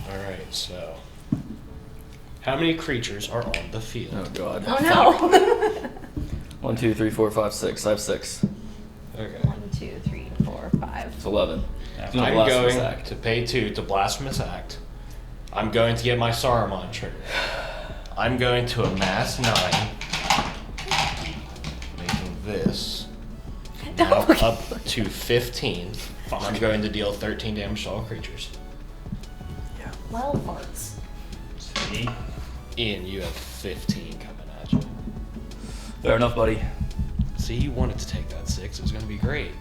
Alright, so how many creatures are on the field? Oh god. Oh no! 1, 2, 3, 4, 5, 6. I have 6. Okay. 1, 2, 3, 4, 5. It's 11. I'm going to pay 2 to Blasphemous Act. I'm going to get my Saruman trigger. I'm going to amass 9, making this now up to 15. I'm going to deal 13 damage to all creatures. Yeah. Wild farts. See? Ian, you have 15 coming at you. Fair enough, buddy. See, you wanted to take that 6. It was going to be great.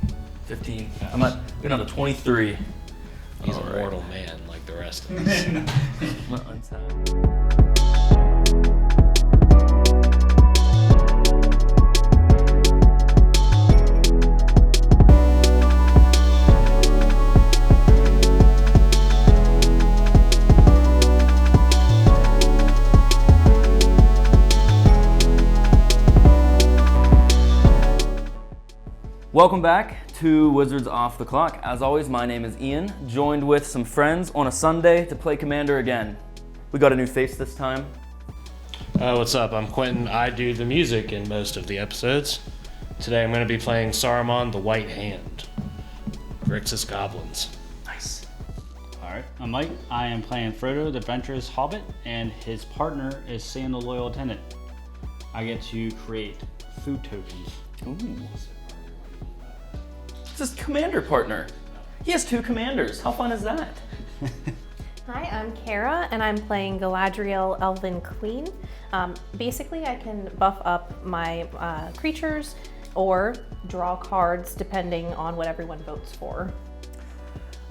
15. I'm gonna have a 23. He's a mortal man like the rest of us. I'm gonna untap. Welcome back to Wizards Off the Clock. As always, my name is Ian, joined with some friends on a Sunday to play Commander again. We got a new face this time. What's up? I'm Quinton. I do the music in most of the episodes. Today I'm going to be playing Saruman the White Hand. Grixis Goblins. Nice. Alright, I'm Mike. I am playing Frodo, the Adventurous Hobbit, and his partner is Sam, the Loyal Attendant. I get to create food tokens. Ooh. This is Commander partner. He has 2 commanders. How fun is that? Hi, I'm Kara, and I'm playing Galadriel, Elven-Queen. Basically, I can buff up my creatures or draw cards depending on what everyone votes for.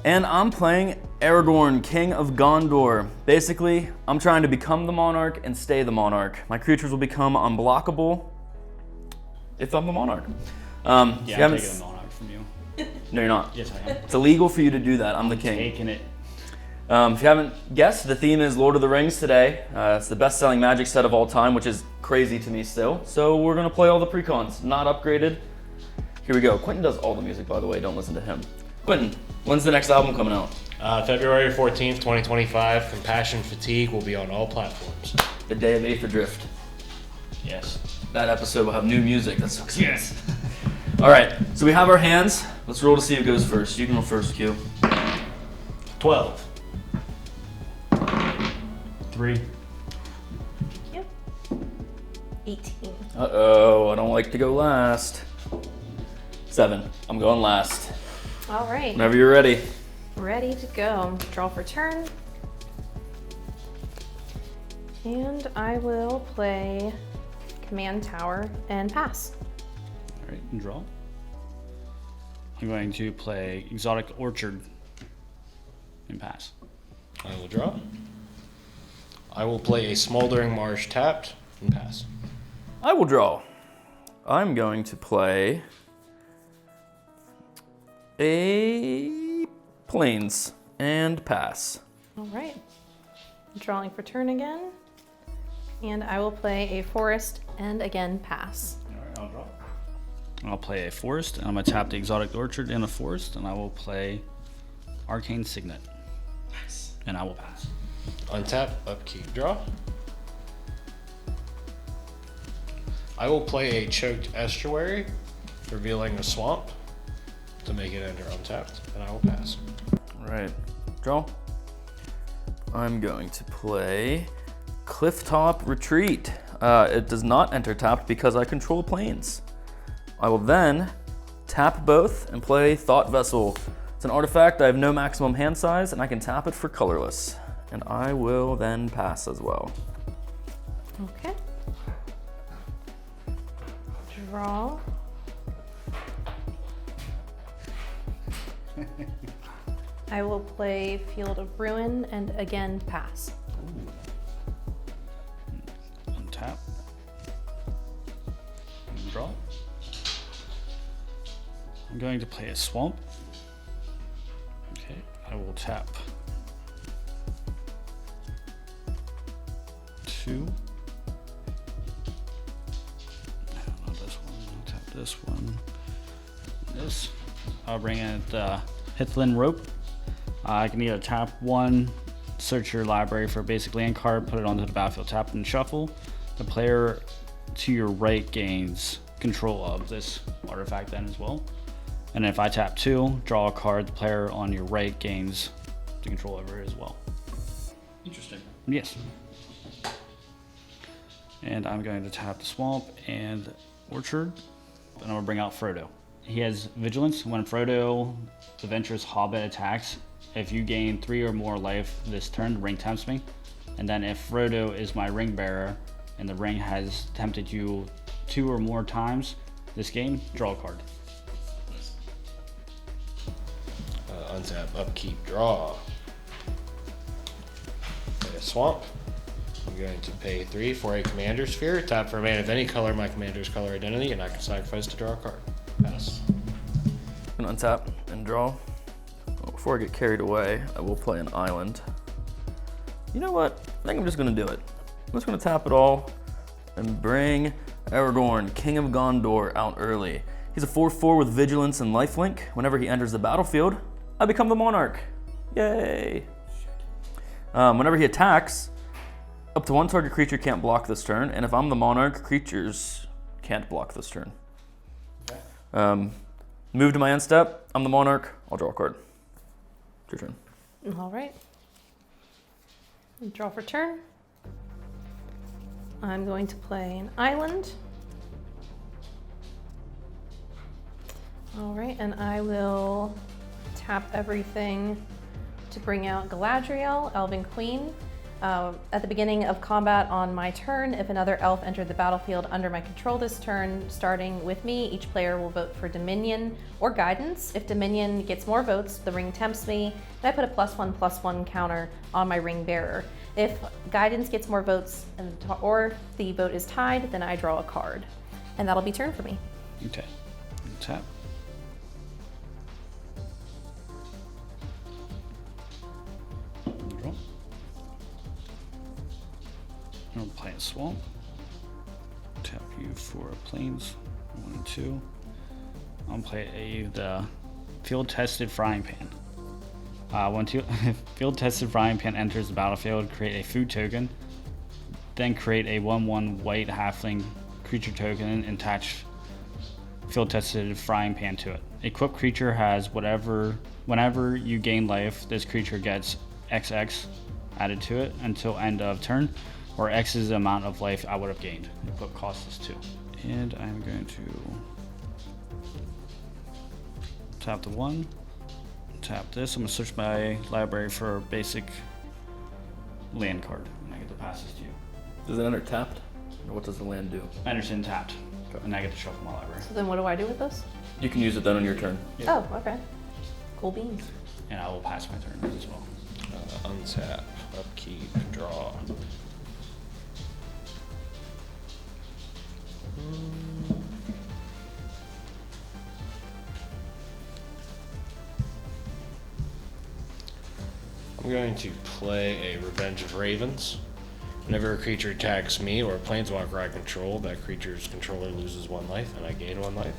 And I'm playing Aragorn, King of Gondor. Basically, I'm trying to become the monarch and stay the monarch. My creatures will become unblockable if I'm the monarch. Yeah, I'm taking a monarch from you. No, you're not. Yes, I am. It's illegal for you to do that. I'm the king. Taking it. If you haven't guessed, the theme is Lord of the Rings today. It's the best-selling Magic set of all time, which is crazy to me still. So we're gonna play all the precons, not upgraded. Here we go. Quinton does all the music, by the way. Don't listen to him. Quinton, when's the next album coming out? February 14th, 2025. Compassion Fatigue will be on all platforms. The day of Aether Drift. Yes. That episode will have new music. That's so exciting. Yes. All right, so we have our hands. Let's roll to see who goes first. You can roll first, Q. 12. 3. Yep. 18. Uh-oh, I don't like to go last. 7. I'm going last. All right. Whenever you're ready. Ready to go. Draw for turn. And I will play Command Tower and pass. Alright, and draw. I'm going to play Exotic Orchard and pass. I will draw. I will play a Smoldering Marsh tapped and pass. I will draw. I'm going to play a Plains and pass. All right. Drawing for turn again. And I will play a Forest and again pass. Alright, I'll draw. I'll play a Forest, and I'm going to tap the Exotic Orchard and a Forest, and I will play Arcane Signet. Nice. And I will pass. Untap, upkeep, draw. I will play a Choked Estuary, revealing a swamp to make it enter untapped, and I will pass. All right, draw. I'm going to play Clifftop Retreat. It does not enter tapped because I control plains. I will then tap both and play Thought Vessel. It's an artifact, I have no maximum hand size, and I can tap it for colorless. And I will then pass as well. Okay. Draw. I will play Field of Ruin and again pass. Untap. And draw. I'm going to play a Swamp. Okay, I will tap 2. Not this one. I'll tap this one. This. I'll bring in the Hithlin Rope. I can either tap 1 search your library for a basic land card, put it onto the battlefield, tap and shuffle. The player to your right gains control of this artifact then as well. And if I tap 2, draw a card, the player on your right gains the control over it as well. Interesting. Yes. And I'm going to tap the swamp and orchard, and I'm going to bring out Frodo. He has vigilance. When Frodo, the Adventurous Hobbit, attacks, if you gain 3 or more life this turn, the ring tempts me. And then if Frodo is my ring bearer and the ring has tempted you 2 or more times this game, draw a card. Untap, upkeep, draw. Play a swamp. I'm going to pay 3 for a commander sphere. Tap for a mana of any color, my commander's color identity, and I can sacrifice to draw a card. Pass. I'm gonna untap and draw. Well, before I get carried away, I will play an island. You know what? I think I'm just gonna do it. I'm just gonna tap it all and bring Aragorn, King of Gondor, out early. He's a 4/4 with vigilance and lifelink. Whenever he enters the battlefield, I become the monarch. Yay! Whenever he attacks, up to 1 target creature can't block this turn, and if I'm the monarch, creatures can't block this turn. Move to my end step. I'm the monarch. I'll draw a card. It's your turn. All right. Draw for turn. I'm going to play an island. All right, and I will tap everything to bring out Galadriel, Elven-Queen. At the beginning of combat on my turn, if another elf entered the battlefield under my control this turn, starting with me, each player will vote for Dominion or Guidance. If Dominion gets more votes, the ring tempts me, and I put a +1/+1 counter on my ring bearer. If Guidance gets more votes or the vote is tied, then I draw a card. And that'll be turn for me. Okay. Tap. Draw. I'll play a swamp. Tap you for planes, 1 and 2. I'll play the field-tested frying pan. When field-tested frying pan enters the battlefield, create a food token. Then create a 1/1 white halfling creature token and attach field-tested frying pan to it. Equipped creature has whenever you gain life, this creature gets XX added to it until end of turn, or X is the amount of life I would have gained. Equip cost is 2. And I'm going to tap the 1, tap this. I'm going to search my library for a basic land card, and I get to pass this to you. Does it enter tapped? Or what does the land do? Anderson tapped, and I get to shuffle my library. So then what do I do with this? You can use it then on your turn. Yeah. Oh, okay. Cool beans. And I will pass my turn as well. Untap, upkeep, draw. I'm going to play a Revenge of Ravens. Whenever a creature attacks me or a planeswalker I control, that creature's controller loses 1 life and I gain 1 life.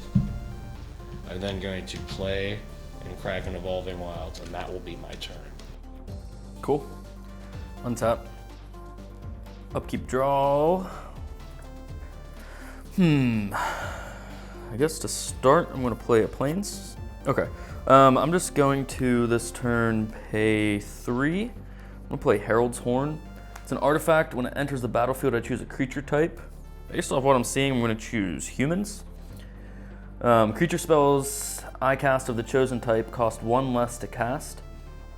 I'm then going to play in Kraken Evolving Wilds, and that will be my turn. Cool. Untap. Upkeep, draw. I guess to start, I'm going to play a plains. Okay. I'm just going to this turn pay 3. I'm going to play Herald's Horn. It's an artifact. When it enters the battlefield, I choose a creature type. Based off what I'm seeing, I'm going to choose humans. Creature spells I cast of the chosen type cost 1 less to cast.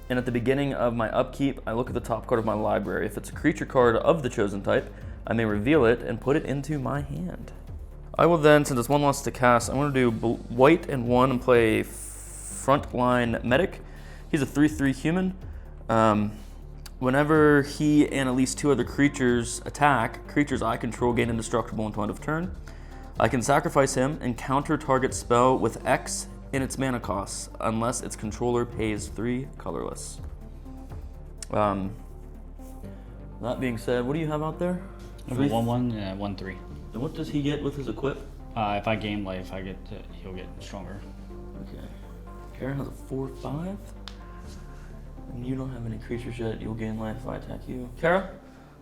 And at the beginning of my upkeep, I look at the top card of my library. If it's a creature card of the chosen type, I may reveal it and put it into my hand. I will then, since it's 1 less to cast, I'm going to do white and 1 and play Frontline Medic. He's a 3/3 human. Whenever he and at least 2 other creatures attack, creatures I control gain indestructible until end of turn. I can sacrifice him and counter target spell with X in its mana costs, unless its controller pays 3 colorless. That being said, what do you have out there? I have a 1/1 and a 1/3. And what does he get with his equip? If I gain life, he'll get stronger. Okay. Karen has a 4/5. And you don't have any creatures yet. You'll gain life if I attack you. Kara,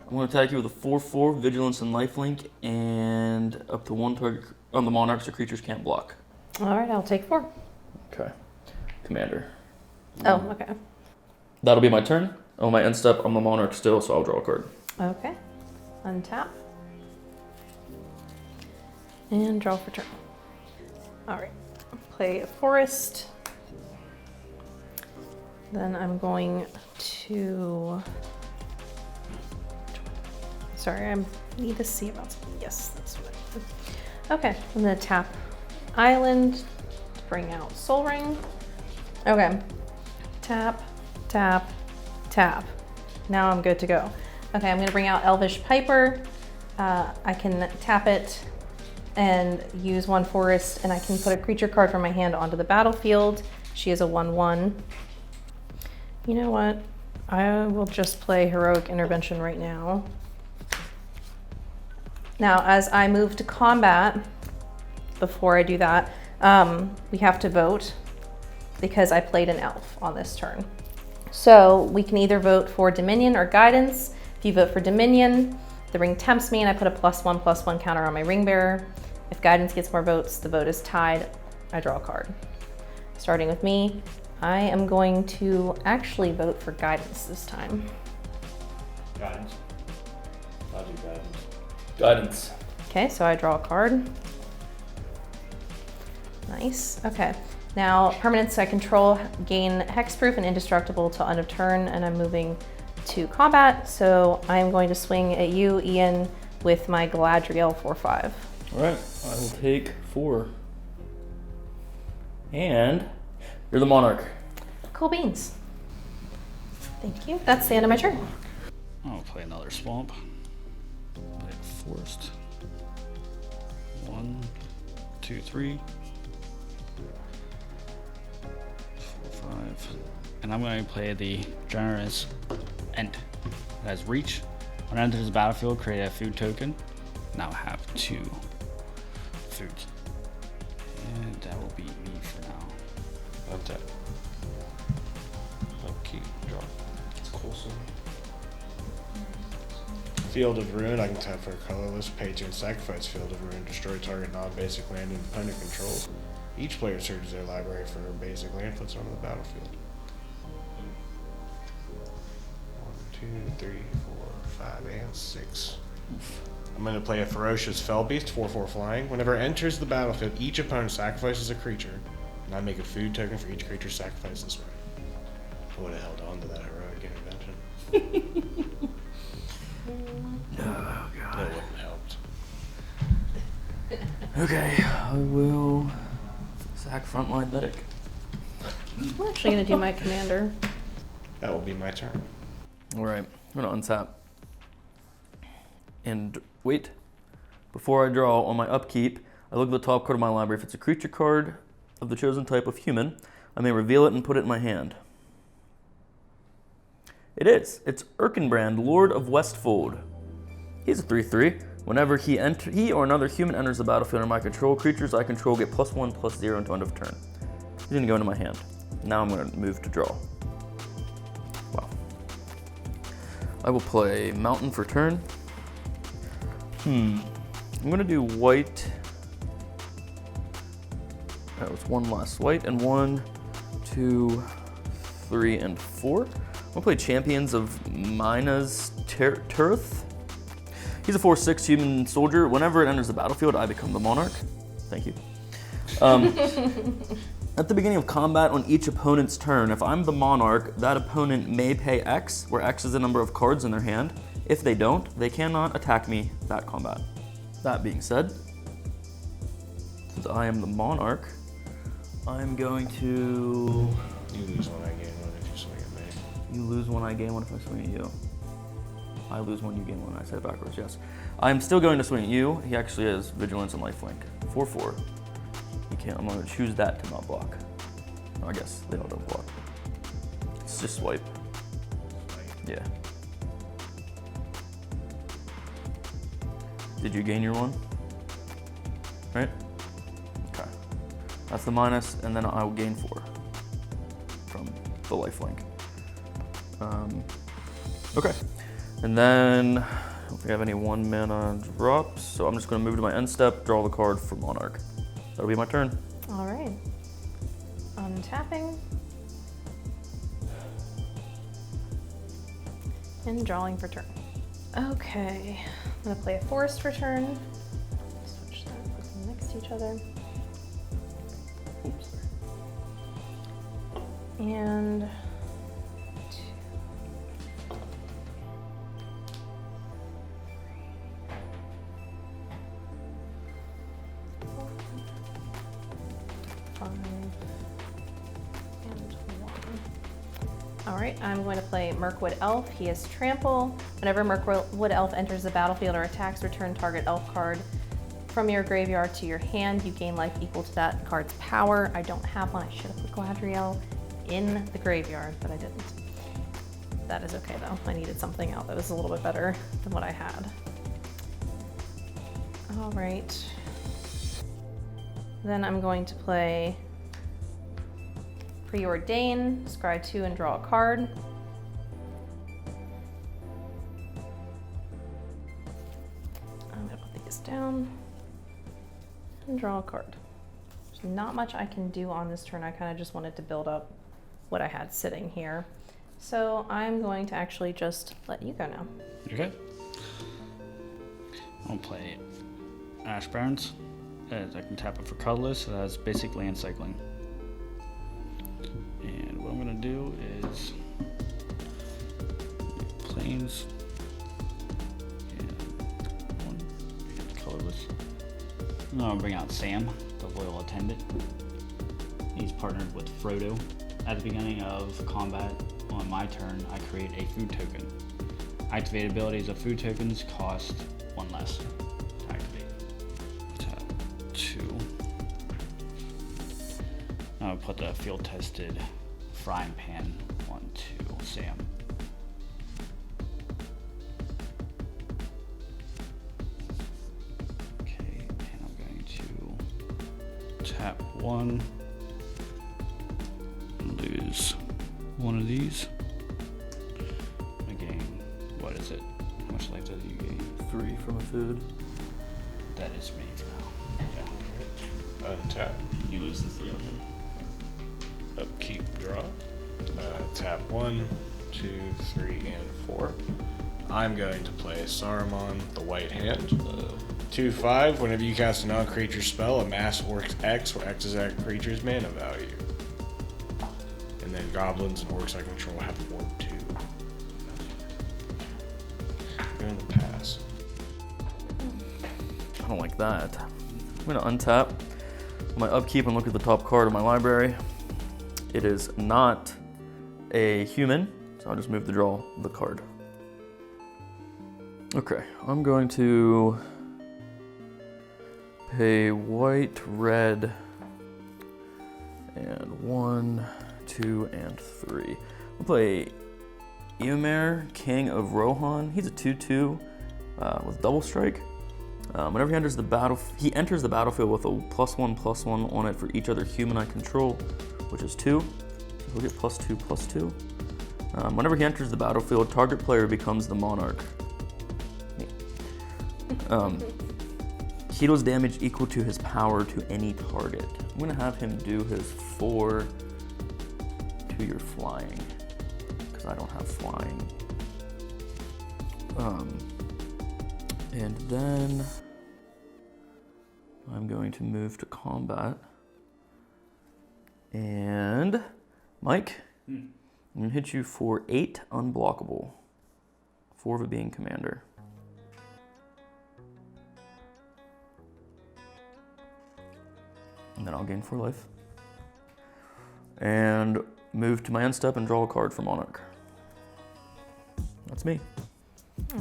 I'm going to attack you with a 4/4 vigilance and lifelink, and up to 1 target on the monarchs or creatures can't block. All right, I'll take 4. Okay. Commander. Oh, okay. That'll be my turn. On my end step, I'm the monarch still, so I'll draw a card. Okay. Untap. And draw for turn. All right. Play a forest. Then I'm going to... Sorry, I need to see about something. Yes, that's what I did. Okay, I'm going to tap Island to bring out Soul Ring. Okay. Tap, tap, tap. Now I'm good to go. Okay, I'm going to bring out Elvish Piper. I can tap it and use 1 forest, and I can put a creature card from my hand onto the battlefield. She is a 1/1. You know what? I will just play Heroic Intervention right now. Now, as I move to combat, before I do that, we have to vote because I played an elf on this turn. So we can either vote for Dominion or Guidance. If you vote for Dominion, the ring tempts me and I put a +1/+1 counter on my ring bearer. If Guidance gets more votes, the vote is tied. I draw a card. Starting with me, I am going to actually vote for Guidance this time. Guidance. I'll do guidance. Guidance. Okay, so I draw a card. Nice. Okay. Now, permanents I control gain hexproof and indestructible till end of turn, and I'm moving to combat. So I'm going to swing at you, Ian, with my Galadriel 4/5. All right, I will take 4. And you're the monarch. Cool beans. Thank you. That's the end of my turn. I'll play another swamp. Play a forest. 1, 2, 3, 4, 5. And I'm going to play the Generous Ent. It has reach. When it enters the battlefield, create a food token. Now have 2 foods. And that will be me for now. Untap. Okay, draw. It's cool. Field of Ruin, I can tap for a colorless, pay 2 and sacrifice Field of Ruin, destroy target non-basic land independent controls. Each player searches their library for a basic land, puts it on the battlefield. 1, 2, 3, 4, 5, and 6. I'm going to play a Ferocious Fell Beast, 4/4 flying. Whenever it enters the battlefield, each opponent sacrifices a creature, and I make a food token for each creature sacrificed this way. I would have held on to that heroic intervention. Oh, That God. wouldn't have helped. Okay, I will sack frontline medic. I'm actually going to do my commander. That will be my turn. All right, I'm going to untap. And wait. Before I draw, on my upkeep, I look at the top card of my library. If it's a creature card of the chosen type of human, I may reveal it and put it in my hand. It is. It's Erkenbrand, Lord of Westfold. He's a 3/3. Whenever he or another human enters the battlefield under my control, creatures I control get +1/+0 until end of turn. He's going to go into my hand. Now I'm going to move to draw. Wow. I will play Mountain for turn. I'm going to do white. That was 1 last white, and 1, 2, 3, and 4. I'm gonna play Champions of Mina's Tirith. He's a 4/6 human soldier. Whenever it enters the battlefield, I become the monarch. Thank you. At the beginning of combat on each opponent's turn, if I'm the monarch, that opponent may pay X, where X is the number of cards in their hand. If they don't, they cannot attack me that combat. That being said, since I am the monarch, I'm going to... You lose one, I gain one if you swing at me. You lose one, I gain one if I swing at you. I lose one, you gain one. I said it backwards, yes. I'm still going to swing at you. He actually has Vigilance and Lifelink. 4/4. You can't, I'm going to choose that to not block. Oh, I guess they don't block. It's just swipe. Yeah. Did you gain your one? Right? Okay. That's the minus, and then I will gain 4 from the lifelink. Okay. And then, I don't think I have any 1 mana drops, so I'm just going to move to my end step, draw the card for Monarch. That'll be my turn. All right. Untapping. And drawing for turn. Okay. I'm going to play a forest for turn. Switch that, put them next to each other. Oops. And all right, I'm going to play Mirkwood Elf. He has Trample. Whenever Mirkwood Elf enters the battlefield or attacks, return target elf card from your graveyard to your hand. You gain life equal to that card's power. I don't have one. I should have put Galadriel in the graveyard, but I didn't. That is okay though. I needed something out that was a little bit better than what I had. All right. Then I'm going to play Preordain, scry 2 and draw a card. I'm gonna put these down and draw a card. There's not much I can do on this turn. I kind of just wanted to build up what I had sitting here. So I'm going to actually just let you go now. Okay. I'll play Ash Barrens. I can tap it for colorless, so that's basic land cycling. And what I'm gonna do is planes and 1 and colorless. And then I'll bring out Sam, the loyal attendant. He's partnered with Frodo. At the beginning of combat on my turn, I create a food token. Activate abilities of food tokens cost 1 less to activate. Tap 2. I'll put the field tested frying pan onto Sam. Okay, and I'm going to tap 1, lose 1 of these. I gain, what is it? How much life does you gain? 3 from a food. That is me for now. Yeah. Untap. You lose the 3. Upkeep, draw. Tap 1, 2, 3, and 4. I'm going to play Saruman, the White Hand. 2/5. Whenever you cast a non-creature spell, amass Orcs X, where X is that creature's mana value. And then goblins and orcs I control have Warp 2. I'm going to pass. I don't like that. I'm gonna untap my upkeep and look at the top card of my library. It is not a human, so I'll just move to draw the card. Okay, I'm going to pay white, red, and 1, 2, and 3. We'll play Eomer, King of Rohan. He's a 2/2 with double strike. Whenever he enters the battlefield with a +1/+1 on it for each other human I control, which is 2. So he'll get +2/+2. Whenever he enters the battlefield, target player becomes the monarch. He deals damage equal to his power to any target. I'm gonna have him do his 4 to your flying, because I don't have flying. And then I'm going to move to combat. And Mike, I'm gonna hit you for 8 unblockable. 4 of it being commander. And then I'll gain 4 life. And move to my end step and draw a card for Monarch. That's me.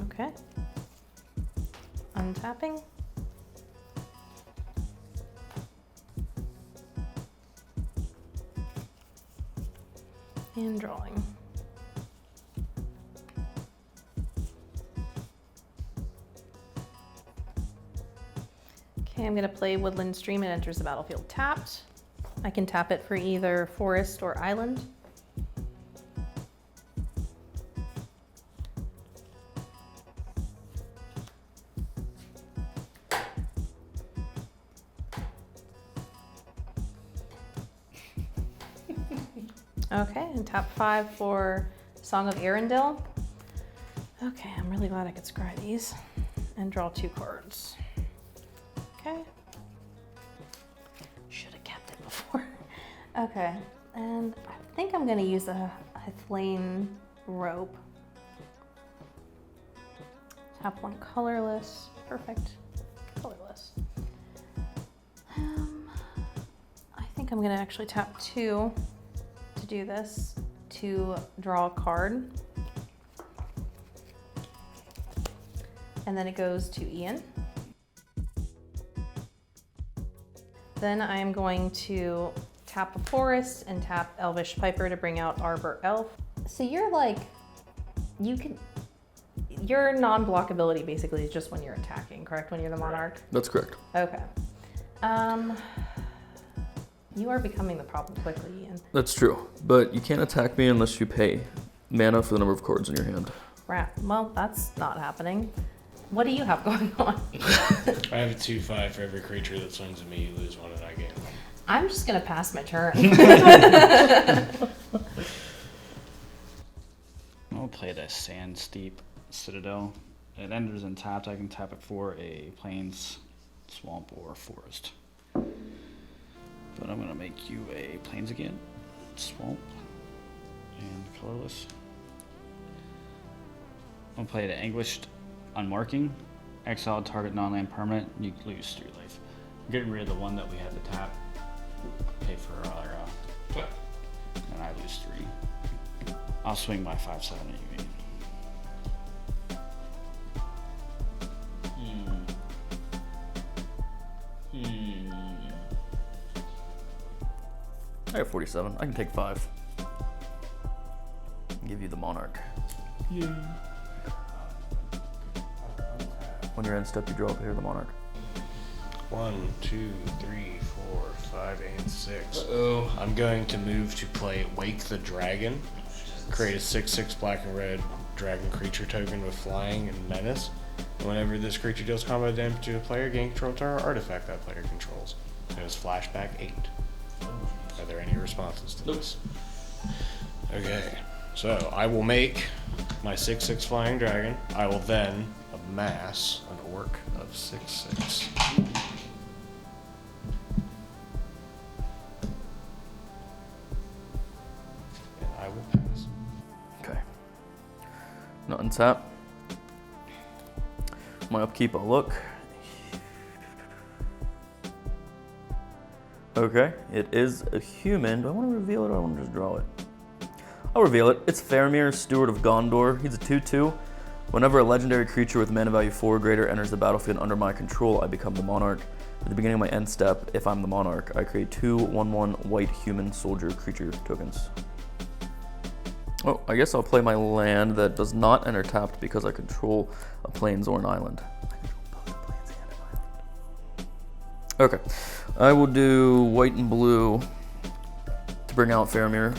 Okay. Untapping. And drawing. Okay, I'm gonna play Woodland Stream. It enters the battlefield tapped. I can tap it for either forest or island. Okay, and tap 5 for Song of Arendelle. Okay, I'm really glad I could scry these and draw 2 cards. Okay. Should have kept it before. Okay, and I think I'm gonna use a Hythlein rope. Tap 1 colorless. Perfect. Colorless. I think I'm gonna actually tap 2 to do this, to draw a card. And then it goes to Ian. Then I am going to tap a forest and tap Elvish Piper to bring out Arbor Elf. So you're like, your non-blockability basically is just when you're attacking, correct? When you're the monarch? That's correct. Okay. You are becoming the problem quickly, Ian. That's true, but you can't attack me unless you pay mana for the number of cards in your hand. Right. Well, that's not happening. What do you have going on? I have a 2/5 for every creature that swings at me. You lose 1 and I gain 1. I'm just gonna pass my turn. I'll play the Sand Steep Citadel. It enters untapped. I can tap it for a plains, swamp, or forest. But I'm gonna make you a plains again, swamp, and colorless. I'll play the Anguished Unmarking. Exile target non-land permanent. You lose 3 life. I'm getting rid of the one that we had to tap. Pay for our, and I lose 3. I'll swing my 5/7 at you. I have 47. I can take 5. Give you the monarch. Yeah. When you're end step, you draw up here the monarch. 1, 2, 3, 4, 5, and 6. Uh-oh. I'm going to move to play Wake the Dragon. Create a 6/6 black and red dragon creature token with flying and menace. And whenever this creature deals combat damage to a player, gain control to our artifact that player controls. It was flashback 8. Are there any responses to this? Okay, so I will make my 6/6 flying dragon. I will then amass an orc of 6/6. And I will pass. Okay. Not untap. My upkeep, I'll look. Okay, it is a human. Do I want to reveal it or do I want to just draw it? I'll reveal it. It's Faramir, Steward of Gondor. He's a 2/2. Whenever a legendary creature with mana value 4 or greater enters the battlefield under my control, I become the monarch. At the beginning of my end step, if I'm the monarch, I create 2 1/1 white human soldier creature tokens. Oh, I guess I'll play my land that does not enter tapped because I control a plains or an island. Okay, I will do white and blue to bring out Faramir.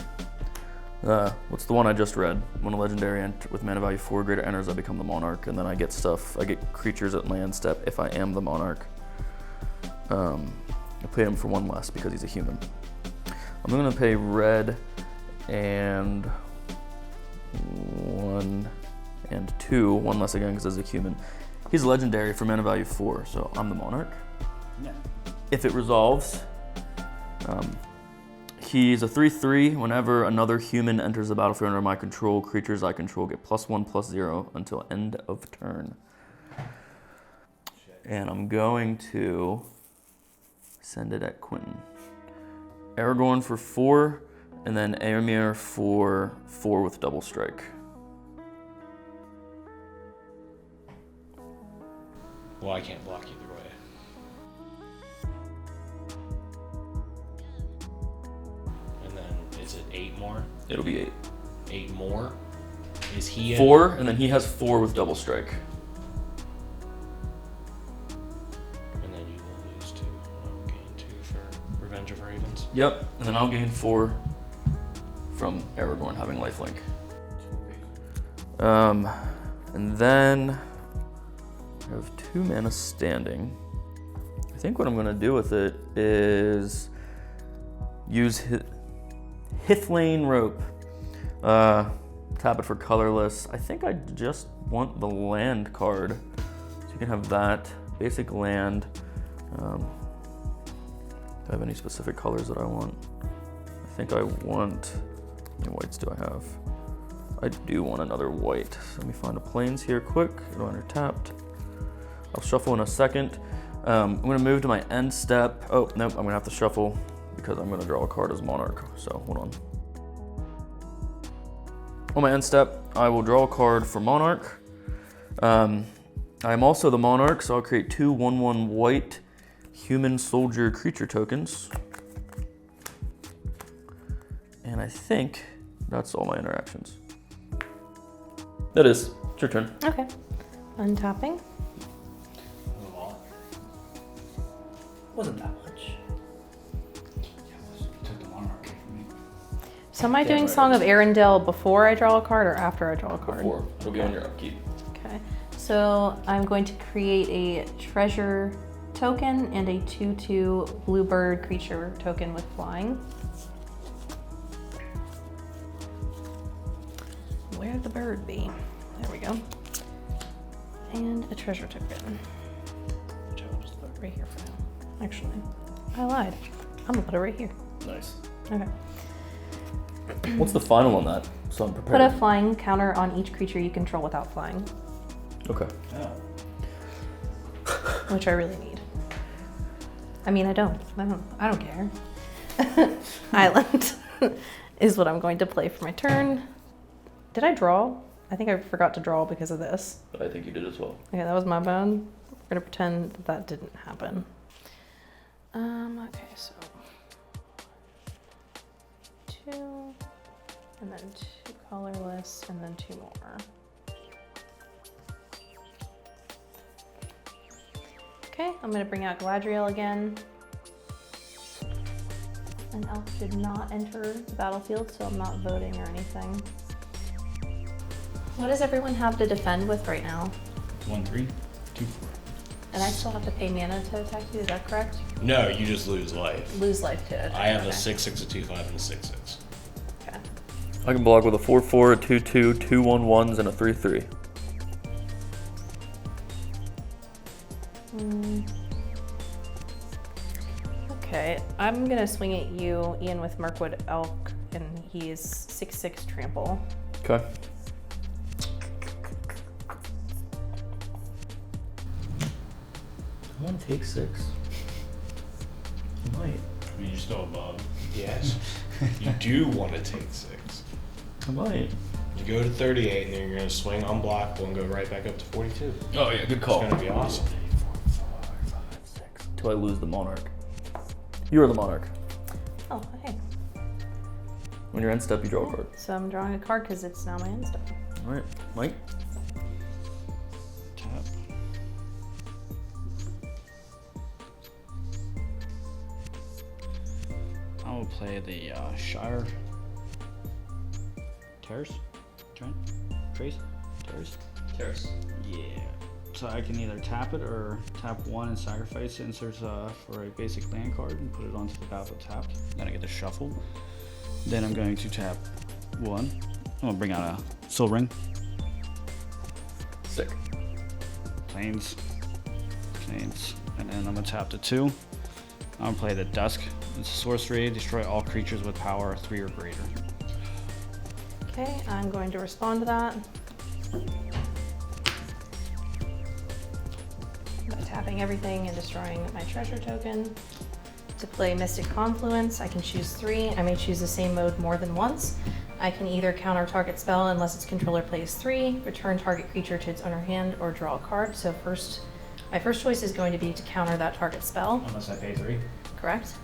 What's the one I just read? When a legendary with mana value 4 or greater enters, I become the monarch, and then I get stuff. I get creatures at my end step if I am the monarch. I play him for 1 less because he's a human. I'm gonna pay red and 1 and 2, 1 less again because he's a human. He's legendary for mana value 4, so I'm the monarch. Yeah. If it resolves, he's a 3/3. Whenever another human enters the battlefield under my control, creatures I control get +1/+0 until end of turn. And I'm going to send it at Quinton. Aragorn for 4, and then Éomer for 4 with double strike. Well, I can't block either way. And then, is it 8 more? It'll be 8. 8 more? Is he in? 4, and then he has 4 with double strike. And then you will lose 2. I'll gain 2 for Revenge of Ravens. Yep, and then I'll gain 4 from Aragorn having lifelink. And then I have 2 mana standing. I think what I'm gonna do with it is use Hithlane Rope. Tap it for colorless. I think I just want the land card. So you can have that. Basic land. Do I have any specific colors that I want? I think I want, how many whites do I have? I do want another white. So let me find a plains here quick. Go under tapped. I'll shuffle in a second. I'm gonna move to my end step. Oh, nope, I'm gonna have to shuffle because I'm gonna draw a card as Monarch. So hold on. On my end step, I will draw a card for Monarch. I'm also the Monarch, so I'll create 2 1/1 white human soldier creature tokens. And I think that's all my interactions. That is. It's your turn. Okay. Untapping. Wasn't that much. Took the monarchy from me. So am I doing right. Song of Arendelle before I draw a card or after I draw a card? Before. It'll be on your upkeep. Okay. So I'm going to create a treasure token and a 2/2 bluebird creature token with flying. Where'd the bird be? There we go. And a treasure token, which I will just put right here for now. Actually, I lied. I'm gonna put it right here. Nice. Okay. What's the final on that? So I'm Put prepared. a flying counter on each creature you control without flying, Okay. Oh. which I really need. I mean, I don't care. Island is what I'm going to play for my turn. Did I draw? I think I forgot to draw because of this. I think you did as well. Okay, that was my bad. We're gonna pretend that that didn't happen. Okay, so 2, and then 2 colorless, and then 2 more. Okay, I'm gonna bring out Galadriel again. An elf did not enter the battlefield, so I'm not voting or anything. What does everyone have to defend with right now? 1/3, 2/4. And I still have to pay mana to attack you, is that correct? No, you just lose life. Lose life to attack. I have okay. a 6/6, a 2/5, and a 6/6. Okay. I can block with a 4/4, a 2/2, 2 1/1s, and a 3/3. Okay, I'm gonna swing at you, Ian, with Mirkwood Elk, and he's 6/6 trample. Okay. I want to take 6. I might. I mean, you're still above. Yes. You do want to take 6. I might. You go to 38, and then you're going to swing unblockable and go right back up to 42. Oh yeah, good It's call. going to be awesome. Till I lose the Monarch. You are the Monarch. Oh, hey. When you're end step, you draw a card. So I'm drawing a card because it's now my end step. All right, Mike. Tap. I will play the Shire. Terrace? Trace? Terrace? Yeah. So I can either tap it or tap 1 and sacrifice it and search for a basic land card and put it onto the battlefield tapped. Then I get to shuffle. Then I'm going to tap 1. I'm going to bring out a Soul Ring. Sick. Plains. And then I'm going to tap the 2. I'm going to play the Dusk. It's a sorcery. Destroy all creatures with power 3 or greater. Okay, I'm going to respond to that. By tapping everything and destroying my treasure token. To play Mystic Confluence, I can choose 3. I may choose the same mode more than once. I can either counter target spell unless its controller plays 3, return target creature to its owner hand, or draw a card. So my first choice is going to be to counter that target spell, Unless I pay 3. correct?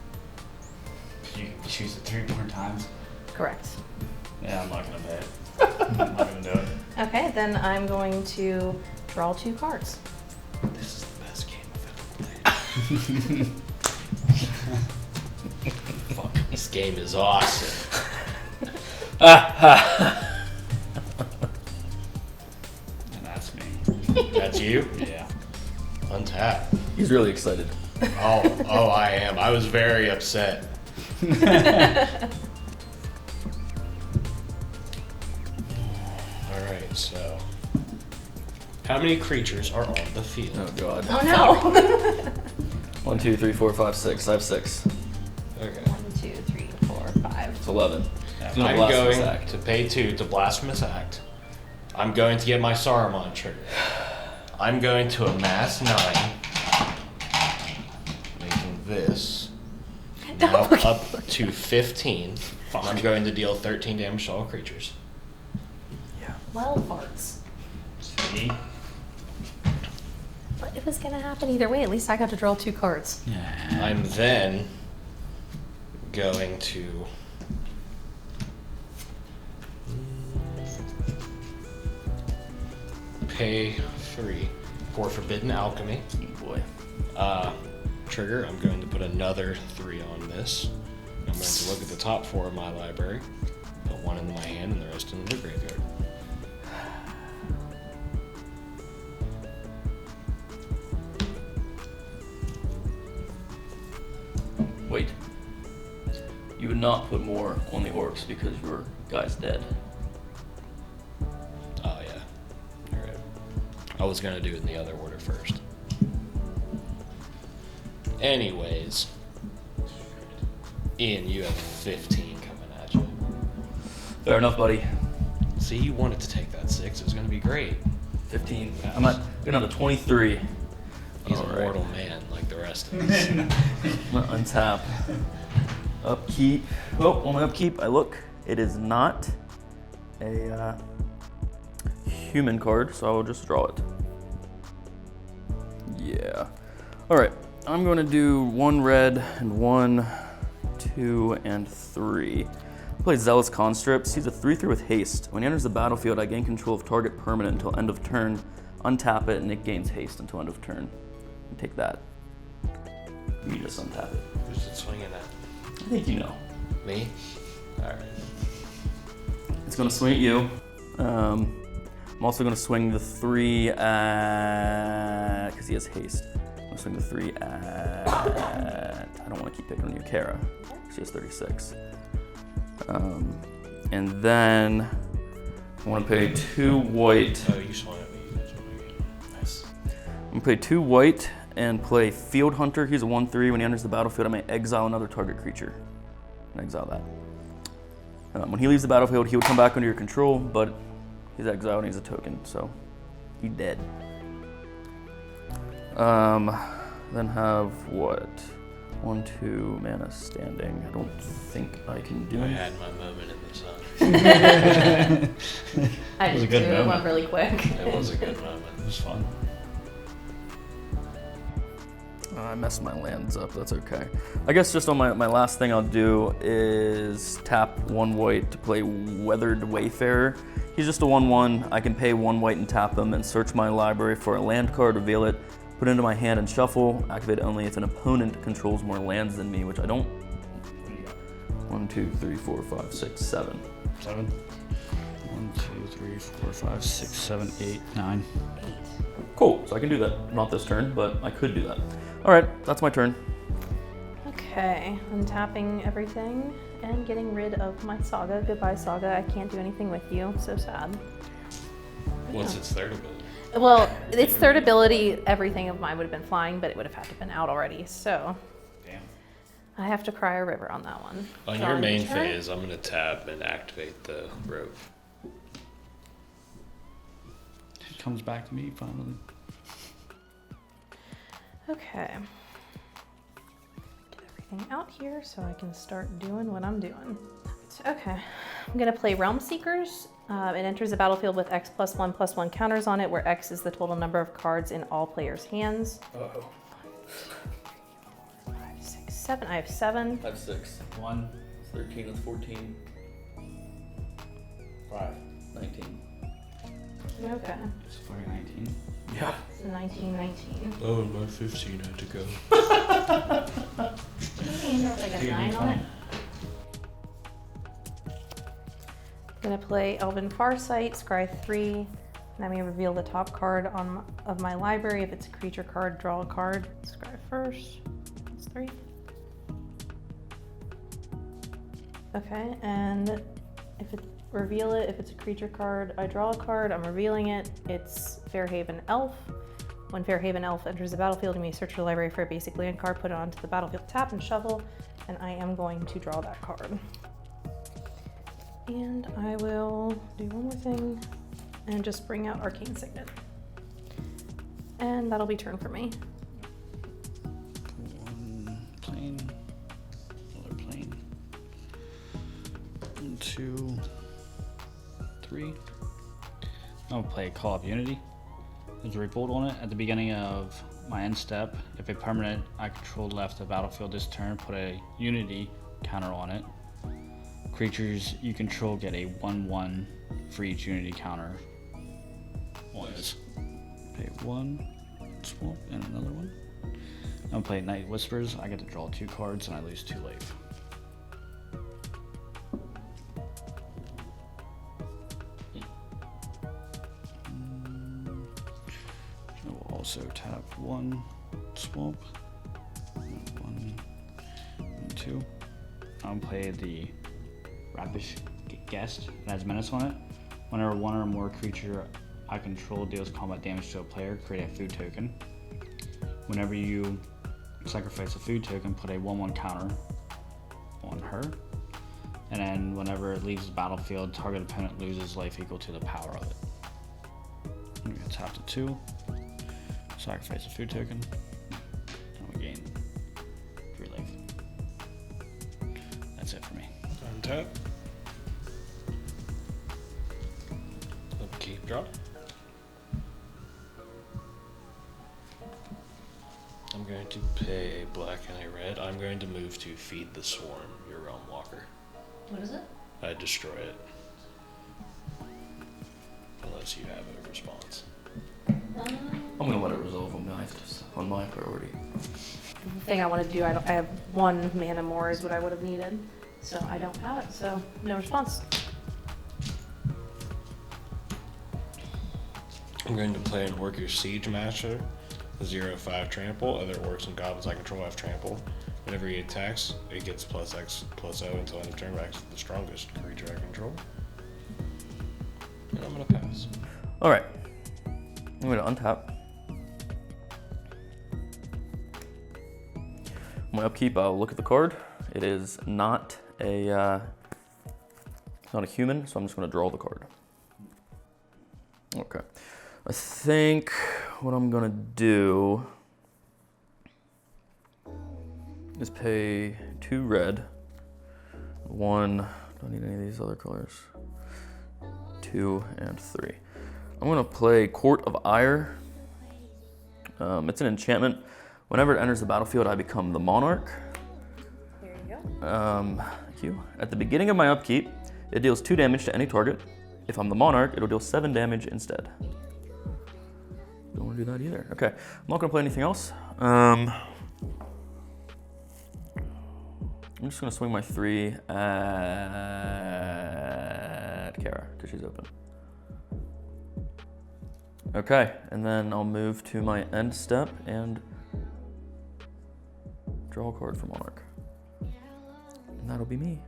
You can choose it 3 more times. Correct. Yeah, I'm not going to pay it. I'm not going to do it. Okay, then I'm going to draw 2 cards. This is the best game I've ever played. Fuck, this game is awesome. And that's me. That's you? Yeah. Untap. He's really excited. Oh, I am. I was very upset. so how many creatures are on the field? Oh god. Oh no! 1, 2, 3, 4, 5, 6. I have 6. Okay. 1, 2, 3, 4, 5. It's 11. Yeah. I'm Blasphemous going act. to pay 2 to Blasphemous Act. I'm going to get my Saruman trigger. I'm going to amass 9. Making this now up to 15. I'm going to deal 13 damage to all creatures. Well, farts. See? But it was gonna happen either way. At least I got to draw 2 cards. Yeah. I'm then going to pay 3 for Forbidden Alchemy. Oh boy. Trigger, I'm going to put another 3 on this. I'm going to look at the top 4 of my library, put 1 into my hand and the rest into the graveyard. Wait. You would not put more on the orcs because your guy's dead. Oh yeah, you're right. I was going to do it in the other order first. Anyways, Ian, you have 15 coming at you. Fair enough, buddy. See, you wanted to take that 6. It was going to be great. 15. I'm at going down to 23. He's All a right. mortal man like the rest of us. I'm gonna untap. Upkeep. Oh, on my upkeep, I look. It is not a human card, so I will just draw it. Yeah. All right. I'm going to do 1 red and 1, 2, and 3. Play Zealous Conscripts. He's a 3/3 with haste. When he enters the battlefield, I gain control of target permanent until end of turn. Untap it, and it gains haste until end of turn. And take that. You just untap it. Who's it swinging at? I think you know. Me? Alright. It's going to swing at you. I'm also going to swing the 3 at... because he has haste. I'm going to swing the 3 at... I don't want to keep picking on you, Kara. She has 36. And then I want to pay 2 white. Oh, you swung at me. You swung at me. Nice. I'm going to pay 2 white and play Field Hunter. He's a 1/3. When he enters the battlefield, I may exile another target creature. And exile that. When he leaves the battlefield, he would come back under your control, but he's exiled and he's a token, so he's dead. Then have what? 1, 2 mana standing. I don't think I can do I it. had my moment in the sun. I It was a just good do it moment. went really quick. It was a good moment. It was fun. I messed my lands up, that's okay. I guess just on my last thing I'll do is tap 1 white to play Weathered Wayfarer. He's just a 1/1. I can pay 1 white and tap him and search my library for a land card, reveal it, put it into my hand and shuffle. Activate only if an opponent controls more lands than me, which I don't. 1, 2, 3, 4, 5, 6, 7. 7. 1, 2, 3, 4, 5, 6, 7, 8, 9. Cool, so I can do that. Not this turn, but I could do that. All right, that's my turn. Okay, untapping everything and getting rid of my Saga. Goodbye, Saga. I can't do anything with you. So sad. What's its third ability? Well, its third ability, everything of mine would have been flying, but it would have had to have been out already. So Damn. I have to cry a river on that one. On So your main turn. phase, I'm going to tap and activate the rope. It comes back to me finally. Okay. Get everything out here so I can start doing what I'm doing. Okay, I'm gonna play Realm Seekers. It enters the battlefield with X +1/+1 counters on it, where X is the total number of cards in all players' hands. Uh-oh. 5, 6, 7. I have 7. I have 6. 1, 13, that's 14. 5. 19. Okay, It's 19. Yeah. so 19, 19. Oh, my 15 had to go. Like a 9 on it. Gonna play Elven Farsight, scry 3, and I may reveal the top card of my library. If it's a creature card, draw a card. Scry first. That's 3. Okay, and if reveal it. If it's a creature card, I draw a card, I'm revealing it. It's Fairhaven Elf. When Fairhaven Elf enters the battlefield, you may search your library for a basic land card, put it onto the battlefield, tap and shuffle, and I am going to draw that card. And I will do one more thing and just bring out Arcane Signet. And that'll be turn for me. One plane, another plane. 1, 2, 3. I'm gonna play Call of Unity. There's a revolt on it. At the beginning of my end step, if a permanent I control left the battlefield this turn, put a Unity counter on it. Creatures you control get a 1/1 for each Unity counter on it. Pay 1, swamp, and another one. I'm gonna play Night Whispers. I get to draw 2 cards and I lose 2 life. I will also tap 1 swamp, 1 and 2. I'm gonna play the Rapish Guest. It has menace on it. Whenever one or more creature I control deals combat damage to a player, create a food token. Whenever you sacrifice a food token, put a 1/1 counter on her. And then whenever it leaves the battlefield, target opponent loses life equal to the power of it. I'm gonna tap to 2, sacrifice a food token, and we gain 3 life. That's it for me. Untap. Upkeep, draw. I'm going to pay a black and a red. I'm going to move to Feed the Swarm, your Realm Walker. What is it? I destroy it. Unless you have a response. I'm gonna let it resolve on my priority. The thing I want to do, I have 1 mana more is what I would have needed. So I don't have it, so no response. I'm going to play an Orcish Siege Master, 0/5 trample. Other orcs and goblins I control have trample. Whenever he attacks, it gets +X/+0 until end of turn back to the strongest creature I control. And I'm gonna pass. Alright. I'm gonna untap. My upkeep, I'll look at the card. It is not a human, so I'm just gonna draw the card. Okay. I think what I'm gonna do is pay 2 red. 1, don't need any of these other colors. 2 and 3. I'm gonna play Court of Ire. It's an enchantment. Whenever it enters the battlefield, I become the monarch. There you go. Thank you. At the beginning of my upkeep, it deals 2 damage to any target. If I'm the monarch, it'll deal 7 damage instead. Don't want to do that either. Okay, I'm not gonna play anything else. I'm just gonna swing my 3 at Kara, because she's open. Okay, and then I'll move to my end step and draw a card for Monarch. And that'll be me.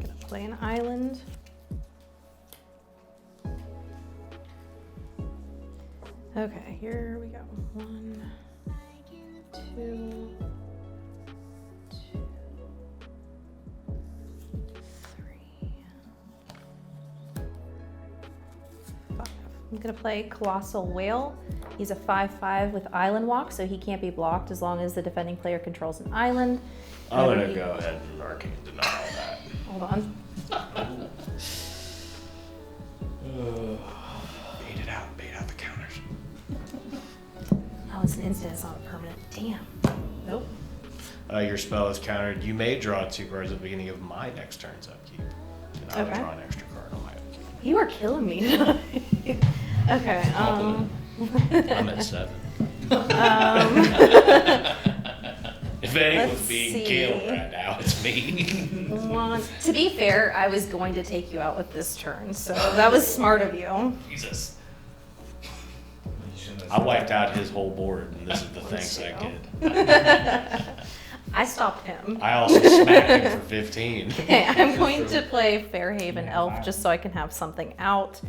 Gonna play an island. Okay, here we go. 1, 2, 3, 5. I'm gonna play Colossal Whale. He's a 5/5 with Island Walk, so he can't be blocked as long as the defending player controls an island. I'm gonna go ahead and arcane deny that. Hold on. Bait out the counters. Oh, it's an instant, it's not a permanent. Damn. Nope. Your spell is countered. You may draw 2 cards at the beginning of my next turn's upkeep. And I will Okay. draw an extra card on my upkeep. You are killing me tonight. Okay, I'm at 7. If anyone's Let's being see. killed right now, it's me. To be fair, I was going to take you out with this turn, so that was smart of you. Jesus. I wiped out his whole board, and this is the thanks I you. get. I stopped him. I also smacked him for 15. Okay, I'm going to play Fairhaven Elf just so I can have something out.